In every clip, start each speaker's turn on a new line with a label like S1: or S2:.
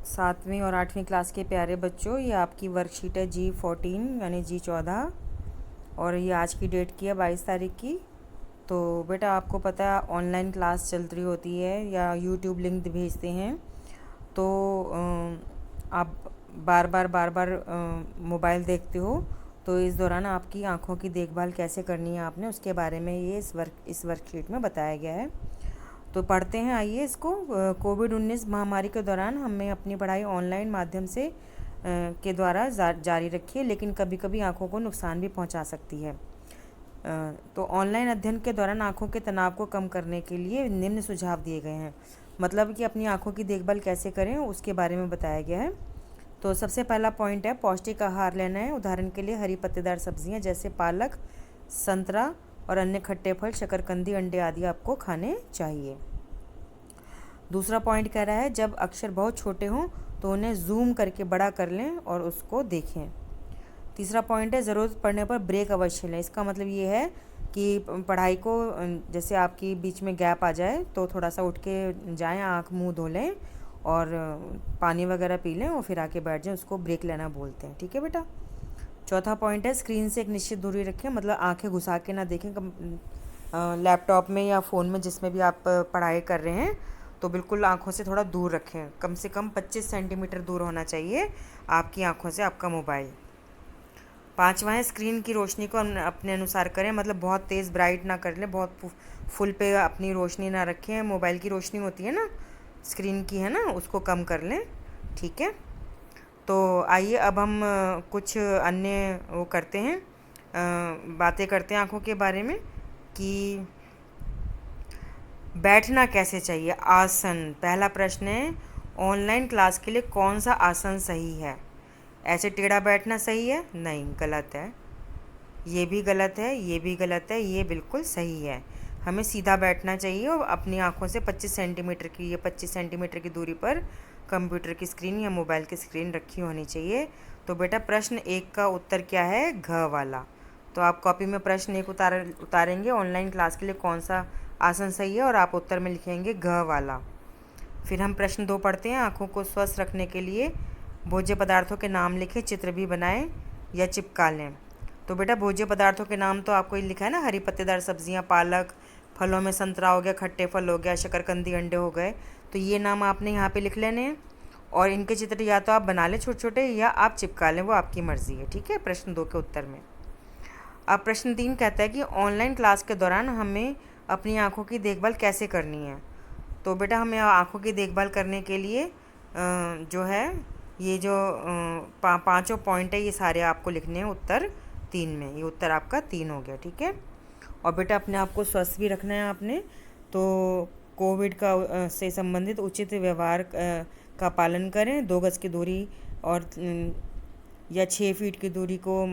S1: सातवीं और आठवीं क्लास के प्यारे बच्चों, ये आपकी वर्कशीट है G14 यानी G14 और ये आज की डेट की है 22 तारीख की। तो बेटा आपको पता है ऑनलाइन क्लास चल रही होती है या यूट्यूब लिंक भेजते हैं, तो आप बार बार मोबाइल देखते हो, तो इस दौरान आपकी आँखों की देखभाल कैसे करनी है आपने, उसके बारे में ये इस वर्कशीट में बताया गया है। तो पढ़ते हैं, आइए इसको। कोविड-19 महामारी के दौरान हमें अपनी पढ़ाई ऑनलाइन माध्यम से के द्वारा जारी रखी है, लेकिन कभी कभी आँखों को नुकसान भी पहुंचा सकती है। तो ऑनलाइन अध्ययन के दौरान आँखों के तनाव को कम करने के लिए निम्न सुझाव दिए गए हैं। मतलब कि अपनी आँखों की देखभाल कैसे करें उसके बारे में बताया गया है। तो सबसे पहला पॉइंट है पौष्टिक आहार लेना है। उदाहरण के लिए हरी पत्तेदार सब्जियां जैसे पालक, संतरा और अन्य खट्टे फल, शकरकंदी, अंडे आदि आपको खाने चाहिए। दूसरा पॉइंट कह रहा है जब अक्षर बहुत छोटे हों तो उन्हें जूम करके बड़ा कर लें और उसको देखें। तीसरा पॉइंट है ज़रूरत पड़ने पर ब्रेक अवश्य लें। इसका मतलब ये है कि पढ़ाई को जैसे आपकी बीच में गैप आ जाए तो थोड़ा सा उठ के जाएं, आँख मुंह धो लें और पानी वगैरह पी लें और फिर आके बैठ जाएं, उसको ब्रेक लेना बोलते हैं। ठीक है बेटा। चौथा पॉइंट है स्क्रीन से एक निश्चित दूरी रखें, मतलब आंखें घुसा के ना देखें। लैपटॉप में या फ़ोन में जिसमें भी आप पढ़ाई कर रहे हैं तो बिल्कुल आंखों से थोड़ा दूर रखें, कम से कम 25 सेंटीमीटर दूर होना चाहिए आपकी आंखों से आपका मोबाइल। पांचवा है स्क्रीन की रोशनी को अपने अनुसार करें, मतलब बहुत तेज़ ब्राइट ना कर लें, बहुत फुल पे अपनी रोशनी ना रखें। मोबाइल की रोशनी होती है ना, स्क्रीन की है ना, उसको कम कर लें। ठीक है। तो आइए अब हम कुछ अन्य वो करते हैं, बातें करते हैं आँखों के बारे में कि बैठना कैसे चाहिए। आसन, पहला प्रश्न है ऑनलाइन क्लास के लिए कौन सा आसन सही है। ऐसे टेढ़ा बैठना सही है? नहीं, गलत है। ये भी गलत है, ये भी गलत है, ये बिल्कुल सही है। हमें सीधा बैठना चाहिए और अपनी आँखों से 25 सेंटीमीटर की, ये 25 सेंटीमीटर की दूरी पर कंप्यूटर की स्क्रीन या मोबाइल की स्क्रीन रखी होनी चाहिए। तो बेटा प्रश्न 1 का उत्तर क्या है? घ वाला। तो आप कॉपी में प्रश्न 1 उतारेंगे ऑनलाइन क्लास के लिए कौन सा आसन सही है और आप उत्तर में लिखेंगे घ वाला। फिर हम प्रश्न 2 पढ़ते हैं। आँखों को स्वस्थ रखने के लिए भोज्य पदार्थों के नाम लिखें, चित्र भी बनाएं या चिपका लें। तो बेटा भोज्य पदार्थों के नाम तो आपको लिखा है ना, हरी पत्तेदार सब्जियां, पालक, फलों में संतरा हो गया, खट्टे फल हो गया, शकरकंदी, अंडे हो गए। तो ये नाम आपने यहाँ पे लिख लेने हैं और इनके चित्र या तो आप बना लें छोटे छोटे या आप चिपका लें, वो आपकी मर्ज़ी है। ठीक है, प्रश्न 2 के उत्तर में। अब प्रश्न 3 कहता है कि ऑनलाइन क्लास के दौरान हमें अपनी आँखों की देखभाल कैसे करनी है। तो बेटा हमें आँखों की देखभाल करने के लिए जो है ये जो पांचों पॉइंट है ये सारे आपको लिखने हैं उत्तर 3 में। ये उत्तर आपका 3 हो गया। ठीक है। और बेटा अपने आप को स्वस्थ भी रखना है आपने, तो कोविड का से संबंधित उचित व्यवहार का पालन करें। 2 गज की दूरी और या 6 फीट की दूरी को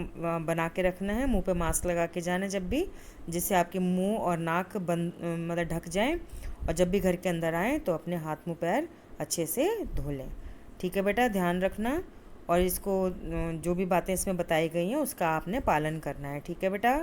S1: बना के रखना है। मुंह पे मास्क लगा के जाना जब भी, जिससे आपके मुंह और नाक बंद मतलब ढक जाएं। और जब भी घर के अंदर आएँ तो अपने हाथ मुंह पैर अच्छे से धो लें। ठीक है बेटा, ध्यान रखना और इसको जो भी बातें इसमें बताई गई हैं उसका आपने पालन करना है। ठीक है बेटा।